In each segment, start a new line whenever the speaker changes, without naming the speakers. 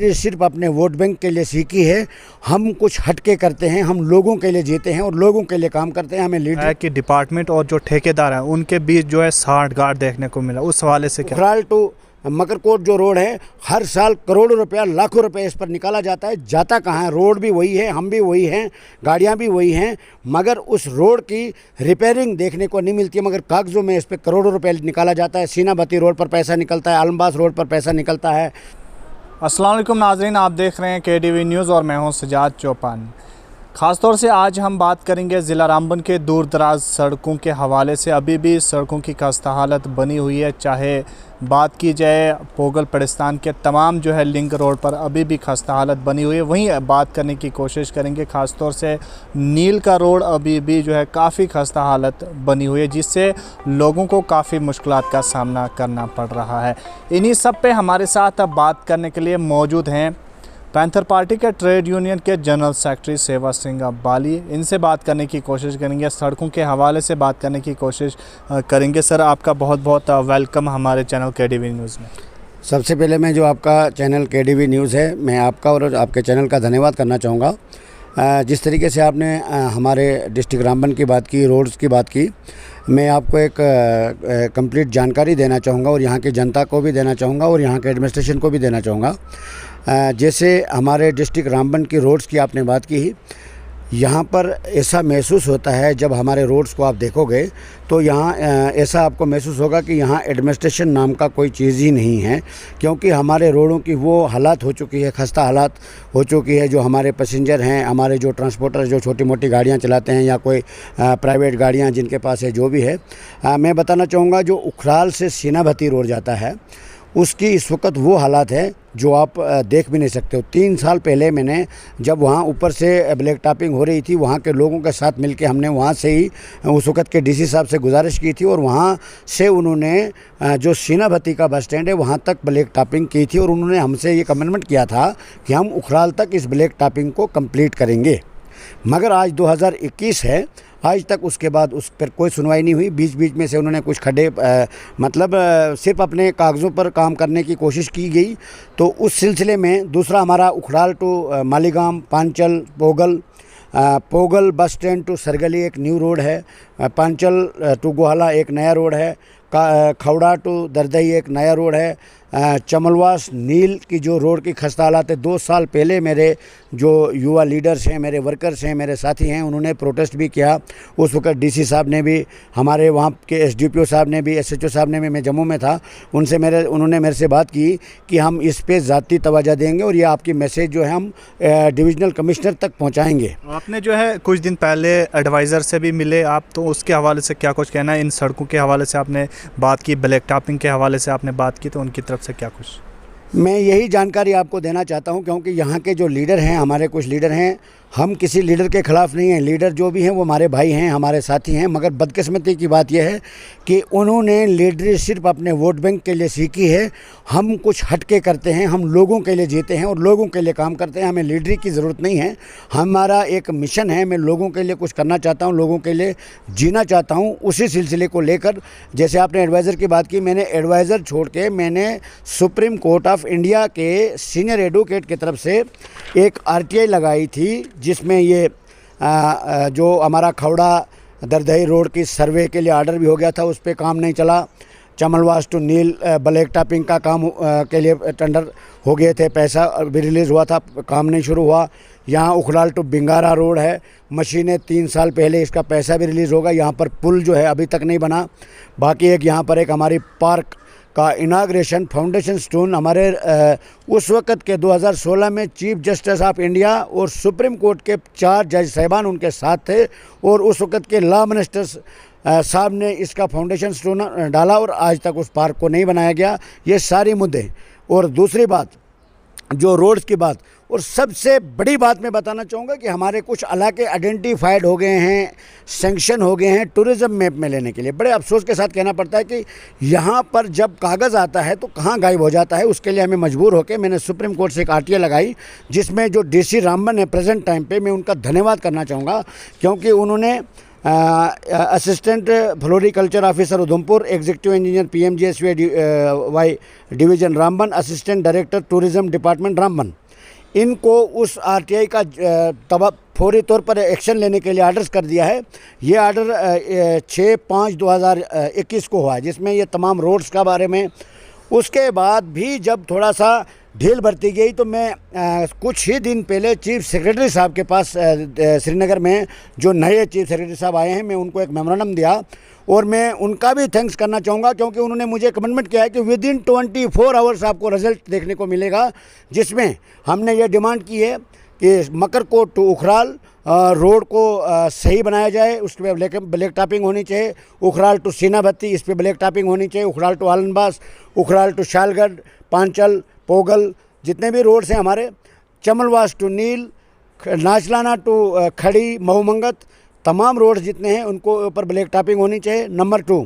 ये सिर्फ अपने वोट बैंक के लिए सीखी है। हम कुछ हटके करते हैं, हम लोगों के लिए जीते हैं और लोगों के लिए काम करते हैं। हमें लीडर
कि डिपार्टमेंट और जो ठेकेदार हैं उनके बीच जो है सांठगांठ देखने को मिला, उस हवाले से क्या?
उखराल टू मकरकोट जो रोड है, हर साल करोड़ों रुपया, लाखों रुपए इस पर निकाला जाता है। जाता कहाँ है? रोड भी वही है, हम भी वही हैं, गाड़ियाँ भी वही हैं, मगर उस रोड की रिपेयरिंग देखने को नहीं मिलती है। मगर कागज़ों में इस पर करोड़ों रुपये निकाला जाता है। सीनाबत्ती रोड पर पैसा निकलता है, आलमबास रोड पर पैसा निकलता है।
अस्सलाम वालेकुम नाज़रीन, आप देख रहे हैं KDV न्यूज़ और मैं हूं सजाद चौपान। ख़ासतौर से आज हम बात करेंगे ज़िला रामबन के दूर दराज सड़कों के हवाले से। अभी भी सड़कों की खस्ता हालत बनी हुई है, चाहे बात की जाए पोगल पड़िस्तान के तमाम जो है लिंक रोड पर अभी भी खस्ता हालत बनी हुई है। वहीं बात करने की कोशिश करेंगे ख़ासतौर से नील का रोड अभी भी जो है काफ़ी खस्ता हालत बनी हुई है, जिससे लोगों को काफ़ी मुश्किलात का सामना करना पड़ रहा है। इन्हीं सब पे हमारे साथ अब बात करने के लिए मौजूद हैं पैंथर पार्टी के ट्रेड यूनियन के जनरल सेक्रेटरी सेवा सिंह बाली। इनसे बात करने की कोशिश करेंगे, सड़कों के हवाले से बात करने की कोशिश करेंगे। सर, आपका बहुत बहुत वेलकम हमारे चैनल KDV न्यूज़ में।
सबसे पहले मैं जो आपका चैनल KDV न्यूज़ है, मैं आपका और आपके चैनल का धन्यवाद करना चाहूँगा। जिस तरीके से आपने हमारे डिस्ट्रिक्ट रामबन की बात की, रोड्स की बात की, मैं आपको एक कंप्लीट जानकारी देना चाहूँगा और यहाँ की जनता को भी देना चाहूँगा और यहाँ के एडमिनिस्ट्रेशन को भी देना चाहूँगा। जैसे हमारे डिस्ट्रिक्ट रामबन की रोड्स की आपने बात की, यहाँ पर ऐसा महसूस होता है, जब हमारे रोड्स को आप देखोगे तो यहाँ ऐसा आपको महसूस होगा कि यहाँ एडमिनिस्ट्रेशन नाम का कोई चीज़ ही नहीं है, क्योंकि हमारे रोडों की वो हालात हो चुकी है, खस्ता हालात हो चुकी है। जो हमारे पैसेंजर हैं, हमारे जो ट्रांसपोर्टर जो छोटी मोटी गाड़ियाँ चलाते हैं या कोई प्राइवेट गाड़ियाँ जिनके पास है, जो भी है, मैं बताना चाहूँगा जो उखराल से सीनाबत्ती रोड जाता है उसकी इस वक्त वो हालात है जो आप देख भी नहीं सकते हो। 3 साल पहले मैंने जब वहाँ ऊपर से ब्लैक टॉपिंग हो रही थी, वहाँ के लोगों के साथ मिलके हमने वहाँ से ही उस वक्त के DC साहब से गुजारिश की थी और वहाँ से उन्होंने जो सीनाबत्ती का बस स्टैंड है वहाँ तक ब्लैक टॉपिंग की थी और उन्होंने हमसे ये कमिटमेंट किया था कि हम उखराल तक इस ब्लैक टॉपिंग को कंप्लीट करेंगे। मगर आज 2021 है, आज तक उसके बाद उस पर कोई सुनवाई नहीं हुई। बीच बीच में से उन्होंने कुछ खड्डे सिर्फ अपने कागज़ों पर काम करने की कोशिश की गई। तो उस सिलसिले में दूसरा हमारा उखराल टू मालीगाम, पांचल, पोगल बस स्टैंड टू सरगली एक न्यू रोड है, पांचल टू गोहाला एक नया रोड है, खौड़ा टू दरदई एक नया रोड है, चमलवास नील की जो रोड की खस्ता हालात है। 2 साल पहले मेरे जो युवा लीडर्स हैं, मेरे वर्कर्स हैं, मेरे साथी हैं, उन्होंने प्रोटेस्ट भी किया। उस वक्त DC साहब ने भी, हमारे वहाँ के SDPO साहब ने भी, SHO साहब ने भी, मैं जम्मू में था, उन्होंने मेरे से बात की कि हम इस पे ज़ाती तवज्जो देंगे और ये आपकी मैसेज जो है हम डिविजनल कमिश्नर तक पहुँचाएँगे।
आपने जो है कुछ दिन पहले एडवाइज़र से भी मिले आप, तो उसके हवाले से क्या कुछ कहना है? इन सड़कों के हवाले से आपने बात की, ब्लैक टॉपिंग के हवाले से आपने बात की, तो उनकी तरफ से क्या कुछ?
मैं यही जानकारी आपको देना चाहता हूं, क्योंकि यहाँ के जो लीडर हैं, हमारे कुछ लीडर हैं, हम किसी लीडर के ख़िलाफ़ नहीं हैं। लीडर जो भी हैं वो हमारे भाई हैं, हमारे साथी हैं, मगर बदकिस्मती की बात यह है कि उन्होंने लीडरी सिर्फ अपने वोट बैंक के लिए सीखी है। हम कुछ हटके करते हैं, हम लोगों के लिए जीते हैं और लोगों के लिए काम करते हैं। हमें लीडरी की ज़रूरत नहीं है। हमारा एक मिशन है, मैं लोगों के लिए कुछ करना चाहता हूँ, लोगों के लिए जीना चाहता हूँ। उसी सिलसिले को लेकर, जैसे आपने एडवाइज़र की बात की, मैंने एडवाइज़र छोड़ के मैंने सुप्रीम कोर्ट ऑफ इंडिया के सीनियर एडवोकेट की तरफ से एक RTI लगाई थी, जिसमें ये जो हमारा खौड़ा दरदई रोड की सर्वे के लिए आर्डर भी हो गया था, उस पर काम नहीं चला। चमलवास टू नील ब्लैक टॉपिंग का काम के लिए टेंडर हो गए थे, पैसा भी रिलीज़ हुआ था, काम नहीं शुरू हुआ। यहाँ उखराल टू बिंगारा रोड है, मशीनें 3 साल पहले इसका पैसा भी रिलीज़ होगा। यहाँ पर पुल जो है अभी तक नहीं बना। बाकी एक यहाँ पर एक हमारी पार्क का इनाग्रेशन फाउंडेशन स्टोन हमारे उस वक़्त के 2016 में चीफ जस्टिस ऑफ इंडिया और सुप्रीम कोर्ट के 4 जज साहिबान उनके साथ थे और उस वक़्त के लॉ मिनिस्टर्स साहब ने इसका फाउंडेशन स्टोन डाला और आज तक उस पार्क को नहीं बनाया गया। ये सारी मुद्दे। और दूसरी बात, जो रोड्स की बात, और सबसे बड़ी बात मैं बताना चाहूँगा कि हमारे कुछ इलाके आइडेंटिफाइड हो गए हैं, सैंक्शन हो गए हैं टूरिज़्म मैप में लेने के लिए। बड़े अफसोस के साथ कहना पड़ता है कि यहाँ पर जब कागज़ आता है तो कहाँ गायब हो जाता है। उसके लिए हमें मजबूर होकर मैंने सुप्रीम कोर्ट से एक RTI लगाई, जिसमें जो DC रामबन है प्रेजेंट टाइम पे, मैं उनका धन्यवाद करना चाहूँगा, क्योंकि उन्होंने assistant floriculture officer Udhampur, executive engineer PMGSY division Ramban, assistant director tourism department Ramban, इनको उस RTI का फौरी तौर पर एक्शन लेने के लिए आर्डर्स कर दिया है। ये आर्डर 6/5/2021 को हुआ है, जिसमें ये तमाम रोड्स का बारे में। उसके बाद भी जब थोड़ा सा ढील बरती गई तो मैं कुछ ही दिन पहले चीफ सेक्रेटरी साहब के पास श्रीनगर में, जो नए चीफ सेक्रेटरी साहब आए हैं, मैं उनको एक मेमोरेंडम दिया और मैं उनका भी थैंक्स करना चाहूँगा, क्योंकि उन्होंने मुझे कमिटमेंट किया है कि विदिन 24 आवर्स आपको रिजल्ट देखने को मिलेगा, जिसमें हमने ये डिमांड की है कि मकरकोट टू उखराल रोड को सही बनाया जाए, उस पर ब्लैक टॉपिंग होनी चाहिए। उखराल टू सीनाभत्ती, इस पर ब्लैक टॉपिंग होनी चाहिए। उखराल टू आलनबास, उखराल टू शालगढ़, पांचल, पोगल, जितने भी रोड्स हैं हमारे, चमलवास टू नील, नाचलाना टू खड़ी, महूमंगत, तमाम रोड्स जितने हैं उनको ऊपर ब्लैक टॉपिंग होनी चाहिए। नंबर 2,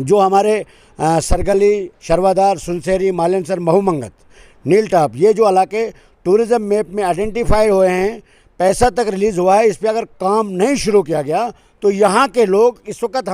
जो हमारे सरगली, शर्वादार, सुनसेरी, मालेनसर, महूमंगत, नील टॉप, ये जो इलाके टूरिज़्म मैप में आइडेंटिफाई हुए हैं, पैसा तक रिलीज़ हुआ है, इस पर अगर काम नहीं शुरू किया गया तो यहाँ के लोग इस वक्त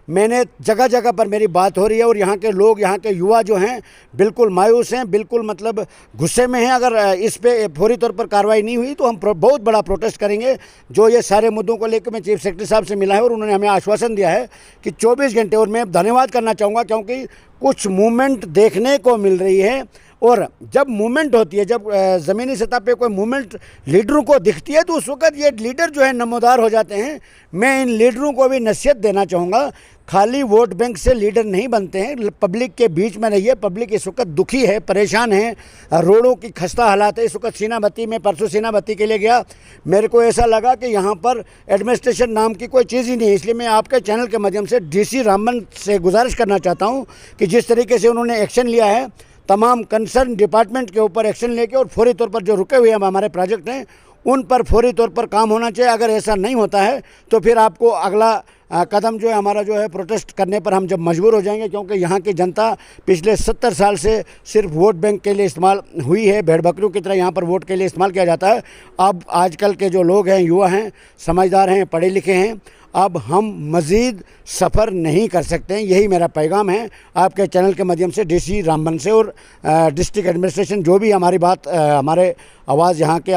मैंने जगह जगह पर मेरी बात हो रही है और यहाँ के लोग, यहाँ के युवा जो हैं बिल्कुल मायूस हैं, बिल्कुल मतलब गुस्से में हैं। अगर इस पे फौरी तौर पर कार्रवाई नहीं हुई तो हम बहुत बड़ा प्रोटेस्ट करेंगे। जो ये सारे मुद्दों को लेकर मैं चीफ सेक्रेटरी साहब से मिला है और उन्होंने हमें आश्वासन दिया है कि 24 घंटे, और मैं धन्यवाद करना चाहूँगा क्योंकि कुछ मूवमेंट देखने को मिल रही है। और जब मूवमेंट होती है, जब ज़मीनी सतह पे कोई मूवमेंट लीडरों को दिखती है तो उस वक्त ये लीडर जो है नमोदार हो जाते हैं। मैं इन लीडरों को भी नसीहत देना चाहूँगा, खाली वोट बैंक से लीडर नहीं बनते हैं, पब्लिक के बीच में रहिए। पब्लिक इस वक्त दुखी है, परेशान है, रोडों की खस्ता हालात है। इस वक्त सीनाभत्ती में, परसों सीनाभत्ती के लिए गया, मेरे को ऐसा लगा कि यहाँ पर एडमिनिस्ट्रेशन नाम की कोई चीज़ ही नहीं है। इसलिए मैं आपके चैनल के माध्यम से DC रामबन से गुजारिश करना चाहता हूँ कि जिस तरीके से उन्होंने एक्शन लिया है, तमाम कंसर्न डिपार्टमेंट के ऊपर एक्शन लेके और फौरी तौर पर जो रुके हुए हमारे प्रोजेक्ट हैं उन पर फौरी तौर पर काम होना चाहिए। अगर ऐसा नहीं होता है तो फिर आपको अगला कदम जो है हमारा जो है प्रोटेस्ट करने पर हम जब मजबूर हो जाएंगे, क्योंकि यहाँ की जनता पिछले 70 साल से सिर्फ वोट बैंक के लिए इस्तेमाल हुई है। भेड़ बकरियों की तरह यहाँ पर वोट के लिए इस्तेमाल किया जाता है। अब आजकल के जो लोग हैं, युवा हैं, समझदार हैं, पढ़े लिखे हैं, अब हम मज़ीद सफ़र नहीं कर सकते हैं। यही मेरा पैगाम है आपके चैनल के माध्यम से DC रामबन से। और डिस्ट्रिक्ट एडमिनिस्ट्रेशन जो भी हमारी बात, हमारे आवाज़, यहाँ के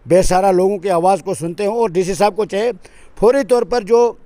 बेसहारा लोगों की आवाज़ को सुनते हो, और DC साहब को चाहे फौरी तौर पर जो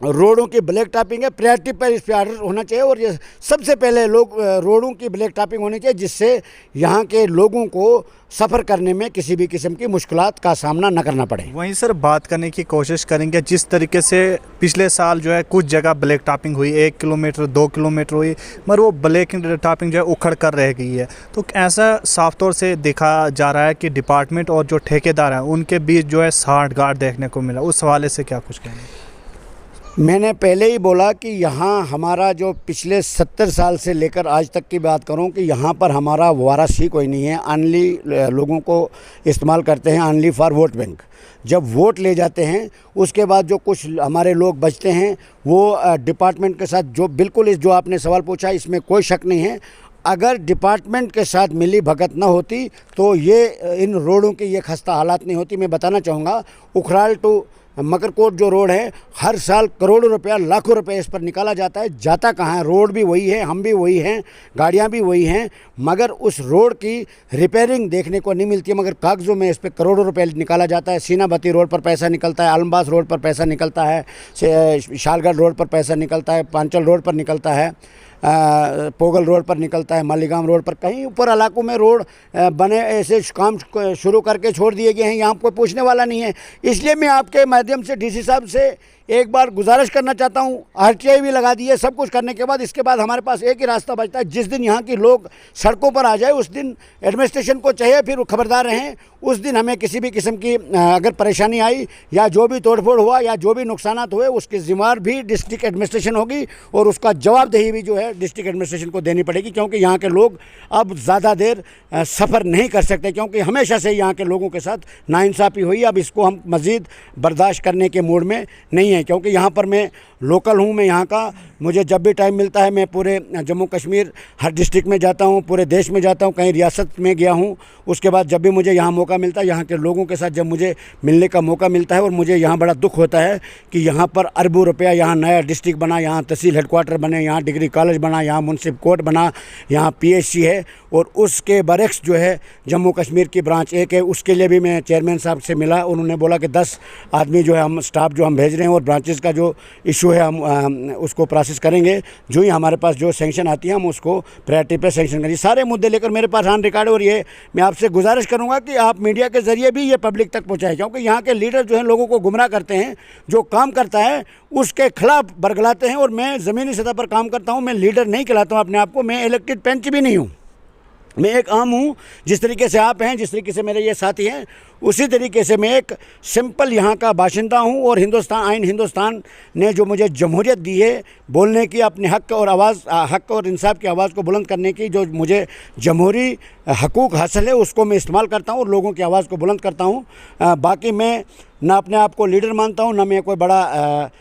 रोडों की ब्लैक टॉपिंग है, प्रायोरिटी पर इस पर आर्डर होना चाहिए। और ये सबसे पहले रोडों की ब्लैक टॉपिंग होनी चाहिए, जिससे यहाँ के लोगों को सफ़र करने में किसी भी किस्म की मुश्किलात का सामना न करना पड़े।
वहीं सर बात करने की कोशिश करेंगे, जिस तरीके से पिछले साल जो है कुछ जगह ब्लैक टॉपिंग हुई, 1 किलोमीटर 2 किलोमीटर हुई, मगर वो ब्लैक टॉपिंग जो है उखड़ कर रह गई है। तो ऐसा साफ तौर से देखा जा रहा है कि डिपार्टमेंट और जो ठेकेदार हैं उनके बीच जो है साठगांठ देखने को मिला। उस हवाले से क्या कुछ कहना?
मैंने पहले ही बोला कि यहाँ हमारा जो पिछले 70 साल से लेकर आज तक की बात करूँ कि यहाँ पर हमारा वारस ही कोई नहीं है। अनली लोगों को इस्तेमाल करते हैं, अनली फॉर वोट बैंक। जब वोट ले जाते हैं उसके बाद जो कुछ हमारे लोग बचते हैं वो डिपार्टमेंट के साथ, जो बिल्कुल इस जो आपने सवाल पूछा इसमें कोई शक नहीं है, अगर डिपार्टमेंट के साथ मिली भगत न होती तो ये इन रोडों की ये खस्ता हालात नहीं होती। मैं बताना चाहूँगा, उखराल टू मकरकोट जो रोड है, हर साल करोड़ों रुपया, लाखों रुपए इस पर निकाला जाता है। जाता कहाँ है? रोड भी वही है, हम भी वही हैं, गाड़ियाँ भी वही हैं, मगर उस रोड की रिपेयरिंग देखने को नहीं मिलती है। मगर कागज़ों में इस पर करोड़ों रुपए निकाला जाता है। सीनाभत्ती रोड पर पैसा निकलता है, आलमबास रोड पर पैसा निकलता है, शालगढ़ रोड पर पैसा निकलता है, पांचल रोड पर निकलता है, पोगल रोड पर निकलता है, मालीगांव रोड पर। कहीं ऊपर इलाकों में रोड बने ऐसे काम शुरू करके छोड़ दिए गए हैं, यहाँ कोई पूछने वाला नहीं है। इसलिए मैं आपके माध्यम से DC साहब से एक बार गुजारिश करना चाहता हूँ, RTI भी लगा दी है, सब कुछ करने के बाद इसके बाद हमारे पास एक ही रास्ता बचता है। जिस दिन यहाँ के लोग सड़कों पर आ जाए उस दिन एडमिनिस्ट्रेशन को चाहिए फिर खबरदार रहें। उस दिन हमें किसी भी किस्म की अगर परेशानी आई या जो भी तोड़फोड़ हुआ या जो भी नुकसानात हुए उसकी जिम्मेदार भी डिस्ट्रिक्ट एडमिनिस्ट्रेशन होगी और उसका जवाबदेही भी जो है डिस्ट्रिक्ट एडमिनिस्ट्रेशन को देनी पड़ेगी। क्योंकि यहाँ के लोग अब ज़्यादा देर सफ़र नहीं कर सकते, क्योंकि हमेशा से यहाँ के लोगों के साथ नाइंसाफ़ी हुई। अब इसको हम मज़ीद बर्दाश्त करने के मूड में नहीं है, क्योंकि यहाँ पर मैं लोकल हूँ, मैं यहाँ का। मुझे जब भी टाइम मिलता है मैं पूरे जम्मू कश्मीर हर डिस्ट्रिक्ट में जाता हूँ, पूरे देश में जाता हूँ, कहीं रियासत में गया हूँ। उसके बाद जब भी मुझे यहाँ मौका मिलता है, यहाँ के लोगों के साथ जब मुझे मिलने का मौका मिलता है, और मुझे यहाँ बड़ा दुख होता है कि यहाँ पर अरबों रुपया, यहाँ नया डिस्ट्रिक्ट बना, यहाँ तहसील हेडक्वार्टर बने, यहाँ डिग्री कॉलेज बना, यहाँ मुंसिफ कोर्ट बना, यहाँ PHC है, और उसके बरक्स जो है जम्मू कश्मीर की ब्रांच एक है। उसके लिए भी मैं चेयरमैन साहब से मिला, उन्होंने बोला कि 10 आदमी जो है हम स्टाफ जो हम भेज रहे हैं, और ब्रांचेस का जो इशू है हम उसको प्रोसेस करेंगे। जो ही हमारे पास जो सेंक्शन आती है हम उसको प्रायोरिटी पे सेंक्शन करेंगे। सारे मुद्दे लेकर मेरे पास ऑन रिकॉर्ड है, और ये मैं आपसे गुजारिश करूंगा कि आप मीडिया के ज़रिए भी ये पब्लिक तक पहुंचाएं, क्योंकि यहाँ के लीडर जो हैं लोगों को गुमराह करते हैं। जो काम करता है उसके खिलाफ बरगलाते हैं, और मैं ज़मीनी सतह पर काम करता हूँ। मैं लीडर नहीं कहलाता हूँ अपने आप को, मैं इलेक्टेड पंच भी नहीं हूँ, मैं एक आम हूँ। जिस तरीके से आप हैं, जिस तरीके से मेरे ये साथी हैं, उसी तरीके से मैं एक सिंपल यहाँ का बाशिंदा हूँ। और हिंदुस्तान ने जो मुझे जमहूरियत दी है बोलने की, अपने हक और इंसाफ की आवाज़ को बुलंद करने की, जो मुझे जमहूरी हकूक़ हासिल है, उसको मैं इस्तेमाल करता हूँ और लोगों की आवाज़ को बुलंद करता हूँ। बाकी मैं ना अपने आप को लीडर मानता हूँ, ना मैं कोई बड़ा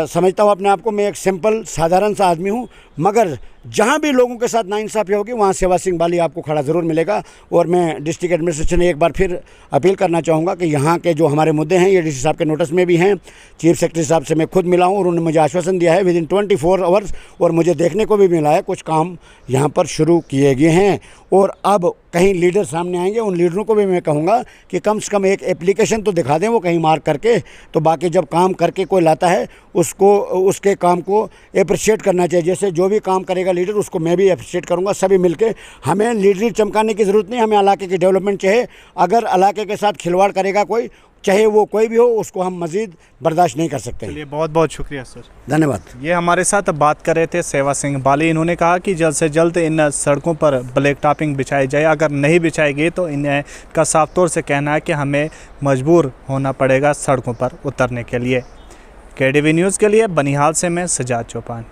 समझता हूँ अपने आप को। मैं एक सिंपल साधारण सा आदमी हूँ, मगर जहाँ भी लोगों के साथ नाइंसाफ़ी होगी वहाँ सेवा सिंह बाली आपको खड़ा ज़रूर मिलेगा। और मैं डिस्ट्रिक्ट एडमिनिस्ट्रेशन ने एक बार फिर अपील करना चाहूँगा कि यहाँ के जो हमारे मुद्दे हैं ये DC साहब के नोटिस में भी हैं। चीफ सेक्रेटरी साहब से मैं खुद मिला हूँ, और उन्होंने मुझे आश्वासन दिया है विदिन 24 आवर्स, और मुझे देखने को भी मिला है कुछ काम यहाँ पर शुरू किए गए हैं। और अब कहीं लीडर सामने आएंगे, उन लीडरों को भी मैं कहूँगा कि कम से कम एक एप्लीकेशन तो दिखा दें वो कहीं मार्क करके। तो बाकी जब काम करके कोई लाता है उसको, उसके काम को अप्रिशिएट करना चाहिए। जैसे जो भी काम करेगा लीडर उसको मैं भी अप्रिशिएट करूँगा। सभी मिलके, हमें लीडरी चमकाने की ज़रूरत नहीं, हमें इलाके की डेवलपमेंट चाहिए। अगर इलाके के साथ खिलवाड़ करेगा कोई, चाहे वो कोई भी हो, उसको हम मज़ीद बर्दाश्त नहीं कर सकते।
चलिए, बहुत बहुत शुक्रिया सर, धन्यवाद। ये हमारे साथ बात कर रहे थे सेवा सिंह बाली। इन्होंने कहा कि जल्द से जल्द इन सड़कों पर ब्लैक टॉपिंग बिछाई जाए। अगर नहीं बिछाएगी तो इन्हें का साफ तौर से कहना है कि हमें मजबूर होना पड़ेगा सड़कों पर उतरने के लिए। KDV न्यूज़ के लिए बनिहाल से मैं सजाद चौपान।